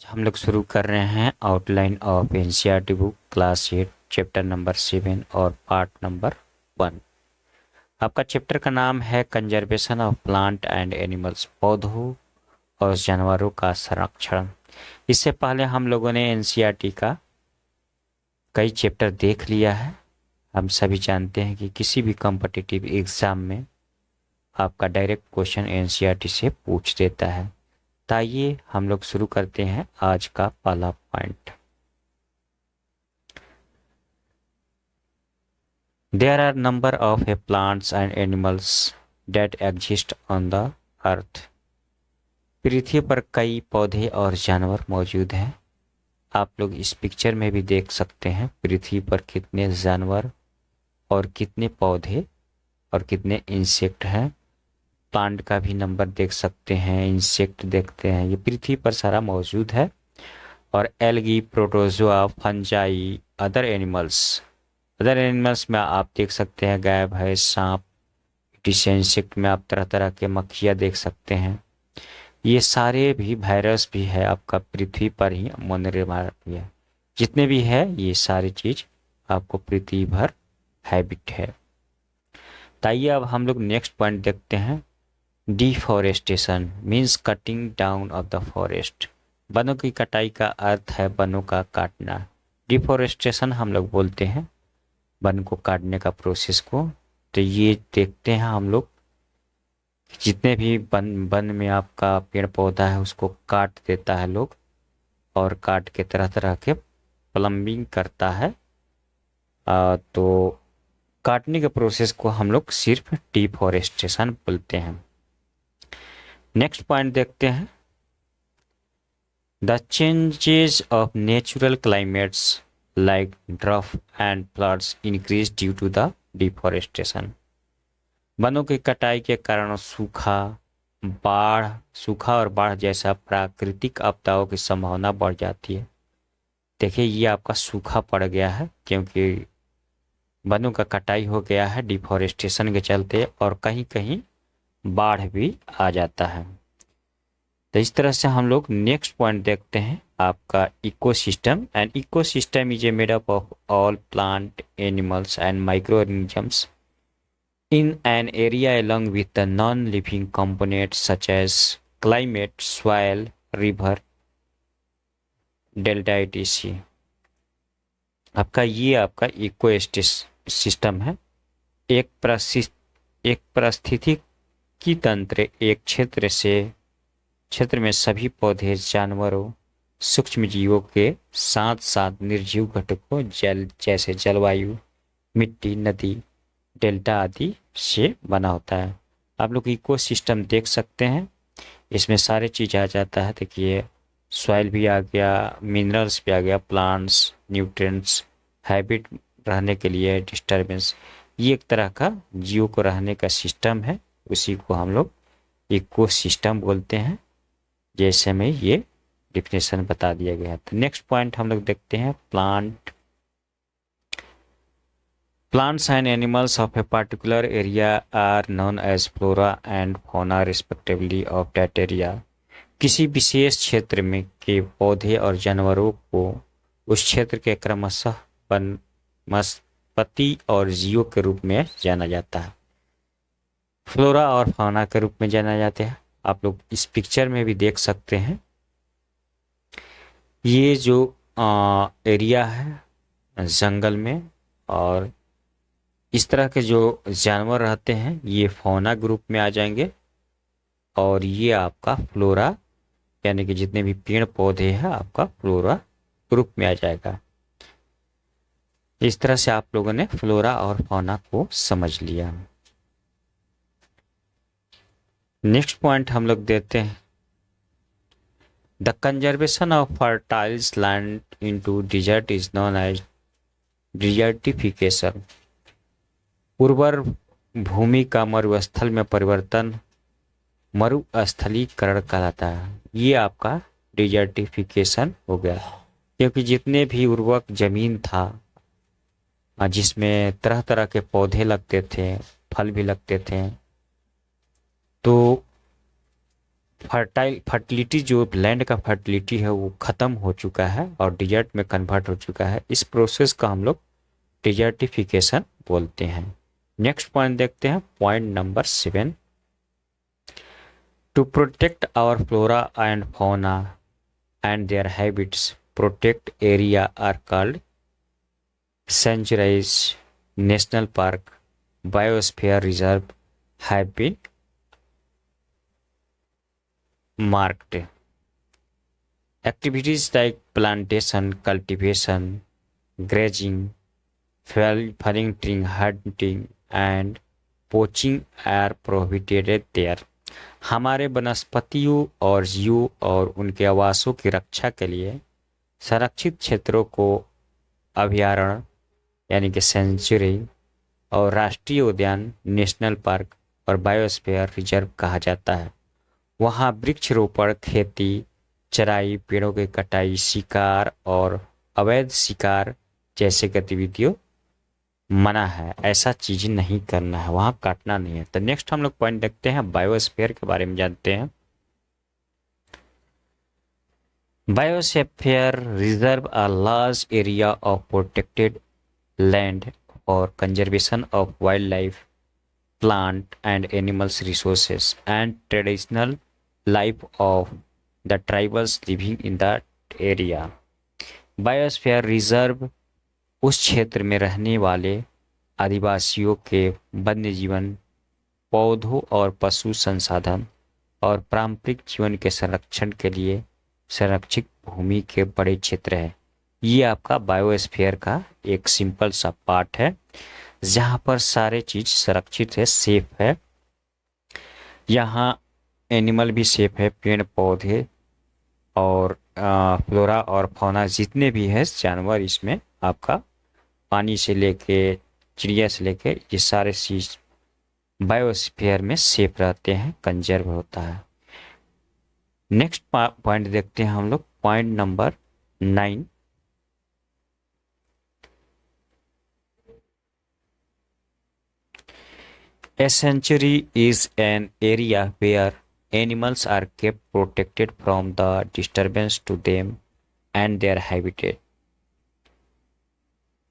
हम लोग शुरू कर रहे हैं outline of NCERT book class 8 chapter number 7 और पार्ट नंबर 1। आपका चैप्टर का नाम है conservation of plant and animals, पौधों और जानवरों का संरक्षण। इससे पहले हम लोगों ने एनसीईआरटी का कई चैप्टर देख लिया है। हम सभी जानते हैं कि किसी भी कॉम्पिटिटिव एग्जाम में आपका डायरेक्ट क्वेश्चन एनसीईआरटी से पूछ देता है। तो आइए हम लोग शुरू करते हैं आज का पहला point. There are number of plants and animals that exist on the earth. पृथ्वी पर कई पौधे और जानवर मौजूद हैं। आप लोग इस पिक्चर में भी देख सकते हैं पृथ्वी पर कितने जानवर और कितने पौधे और कितने इंसेक्ट हैं। प्लांट का भी नंबर देख सकते हैं, इंसेक्ट देखते हैं, ये पृथ्वी पर सारा मौजूद है। और algae, protozoa, fungi, other animals में आप देख सकते हैं गाय, भैंस, सांप। इंसेक्ट में आप तरह तरह के मक्खियाँ देख सकते हैं। ये सारे भी वायरस भी है आपका पृथ्वी पर ही मोनोरेमा भी है। जितने भी है ये सारी चीज आपको पृथ्वी भर हैबिट है। ताइए अब हम लोग नेक्स्ट पॉइंट देखते हैं। Deforestation means cutting down of the forest. वनों की कटाई का अर्थ है वनों का काटना। डिफॉरेस्टेशन हम लोग बोलते हैं वन को काटने का प्रोसेस को। तो ये देखते हैं हम लोग जितने भी वन में आपका पेड़ पौधा है उसको काट देता है लोग, और काट के तरह तरह के प्लम्बिंग करता है। तो काटने के प्रोसेस को हम लोग सिर्फ डिफॉरेस्टेशन बोलते हैं। नेक्स्ट पॉइंट देखते हैं। The changes of natural climates like drought and floods increase due to the deforestation. वनों की कटाई के कारण सूखा और बाढ़ जैसा प्राकृतिक आपदाओं की संभावना बढ़ जाती है। देखिए ये आपका सूखा पड़ गया है क्योंकि वनों का कटाई हो गया है डिफॉरेस्टेशन के चलते, और कहीं कहीं बाढ़ भी आ जाता है। तो इस तरह से हम लोग नेक्स्ट पॉइंट देखते हैं आपका ecosystem. And ecosystem is a made up of all plant, animals and micro organisms in an area along with the non-living components such as climate, soil, river, delta etc. आपका ये आपका eco system है। एक पारिस्थितिकी तंत्र एक क्षेत्र में सभी पौधे, जानवरों, सूक्ष्म जीवों के साथ साथ निर्जीव घटकों जैसे जलवायु, मिट्टी, नदी, डेल्टा आदि से बना होता है। आप लोग इकोसिस्टम देख सकते हैं, इसमें सारे चीज़ आ जाता है। देखिए सॉइल भी आ गया, मिनरल्स भी आ गया, प्लांट्स, न्यूट्रिएंट्स, हैबिट रहने के लिए, डिस्टर्बेंस, ये एक तरह का जीव को रहने का सिस्टम है। उसी को हम लोग इकोसिस्टम बोलते हैं, जैसे में ये डिफिनेशन बता दिया गया है। तो नेक्स्ट पॉइंट हम लोग देखते हैं Plants and animals of a particular area are known as flora and fauna respectively of that area. किसी विशेष क्षेत्र में के पौधे और जानवरों को उस क्षेत्र के क्रमशः वनस्पति और जीवों के रूप में जाना जाता है। फ्लोरा और फाउना के रूप में जाना जाता है। आप लोग इस पिक्चर में भी देख सकते हैं। ये जो एरिया है जंगल में, और इस तरह के जो जानवर रहते हैं ये फौना ग्रुप में आ जाएंगे, और ये आपका फ्लोरा यानी कि जितने भी पेड़ पौधे हैं आपका फ्लोरा ग्रुप में आ जाएगा। इस तरह से आप लोगों ने फ्लोरा और फौना को समझ लिया। नेक्स्ट पॉइंट हम लोग देते हैं। The conservation of fertiles land into desert is known as desertification. उर्वर भूमि का मरुस्थल में परिवर्तन मरुस्थलीकरण कहलाता है। ये आपका डिजर्टिफिकेशन हो गया, क्योंकि जितने भी उर्वरक जमीन था जिसमें तरह तरह के पौधे लगते थे, फल भी लगते थे, तो फर्टिलिटी, जो लैंड का फर्टिलिटी है वो ख़त्म हो चुका है और डिजर्ट में कन्वर्ट हो चुका है। इस प्रोसेस का हम लोग डिजर्टिफिकेशन बोलते हैं। नेक्स्ट पॉइंट देखते हैं, point number 7। To protect our flora and fauna and their habits, protect area are called sanctuaries, national park, biosphere reserve have been marked. Activities like plantation, cultivation, grazing, felling tree, hunting and poaching are prohibited there. हमारे वनस्पतियों और जीवों और उनके आवासों की रक्षा के लिए संरक्षित क्षेत्रों को अभयारण्य यानी कि सेंचुरी और राष्ट्रीय उद्यान नेशनल पार्क और बायोस्फीयर रिजर्व कहा जाता है। वहाँ वृक्षारोपण, खेती, चराई, पेड़ों की कटाई, शिकार और अवैध शिकार जैसे गतिविधियों मना है। ऐसा चीज नहीं करना है, वहाँ काटना नहीं है। तो नेक्स्ट हम लोग पॉइंट देखते हैं, बायोस्फीयर के बारे में जानते हैं। Biosphere reserve a large area of protected land और conservation of wildlife, plant and animals resources and traditional life of the tribals living in that area. Biosphere reserve उस क्षेत्र में रहने वाले आदिवासियों के वन्य जीवन, पौधों और पशु संसाधन और पारंपरिक जीवन के संरक्षण के लिए संरक्षित भूमि के बड़े क्षेत्र है। ये आपका बायोस्फीयर का एक सिंपल सा पार्ट है जहाँ पर सारे चीज सुरक्षित है, सेफ है। यहाँ एनिमल भी सेफ है, पेड़ पौधे और फ्लोरा और फौना जितने भी है जानवर, इसमें आपका पानी से लेके चिड़िया से लेके ये सारे चीज बायोस्फीयर में सेफ रहते हैं, कंजर्व होता है। नेक्स्ट पॉइंट देखते हैं हम लोग, point number 9। A sanctuary is an area where animals are kept protected from the disturbance to them and their habitat.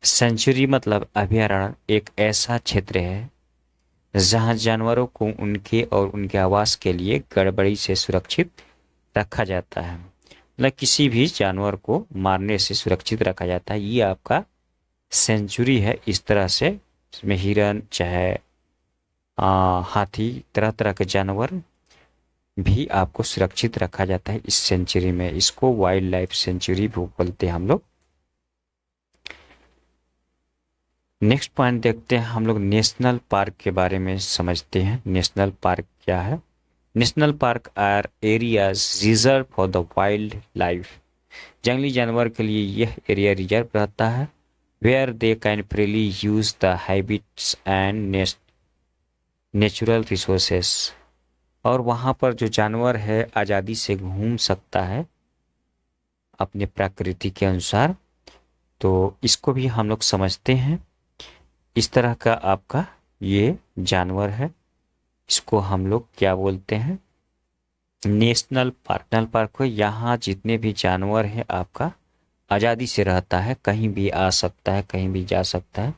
Sanctuary मतलब अभयारण्य एक ऐसा क्षेत्र है जहां जानवरों को उनके और उनके आवास के लिए गड़बड़ी से सुरक्षित रखा जाता है। मतलब किसी भी जानवर को मारने से सुरक्षित रखा जाता है, ये आपका सेंचुरी है। इस तरह से इसमें हिरन, चाहे हाथी, तरह तरह के जानवर भी आपको सुरक्षित रखा जाता है इस सेंचुरी में। इसको वाइल्ड लाइफ सेंचुरी भी बोलते हैं हम लोग। नेक्स्ट पॉइंट देखते हैं हम लोग, नेशनल पार्क के बारे में समझते हैं। नेशनल पार्क क्या है? National park are areas reserve for the wild life. जंगली जानवर के लिए यह एरिया रिजर्व रहता है, where they can freely use the habits and natural resources. और वहाँ पर जो जानवर है आज़ादी से घूम सकता है अपने प्रकृति के अनुसार। तो इसको भी हम लोग समझते हैं। इस तरह का आपका ये जानवर है, इसको हम लोग क्या बोलते हैं? National park. नेशनल पार्क को यहाँ जितने भी जानवर है आपका आज़ादी से रहता है, कहीं भी आ सकता है, कहीं भी जा सकता है,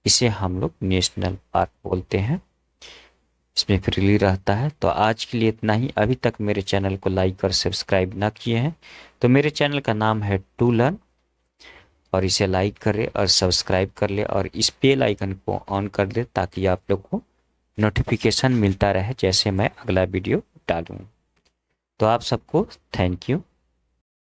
इसे हम लोग नेशनल पार्क बोलते हैं। इसमें फ्रीली रहता है। तो आज के लिए इतना ही। अभी तक मेरे चैनल को लाइक और सब्सक्राइब ना किए हैं तो मेरे चैनल का नाम है टू लर्न, और इसे लाइक कर ले और सब्सक्राइब कर ले और इस बेल आइकन को ऑन कर दे ताकि आप लोग को नोटिफिकेशन मिलता रहे जैसे मैं अगला वीडियो डालूँ। तो आप सबको थैंक यू।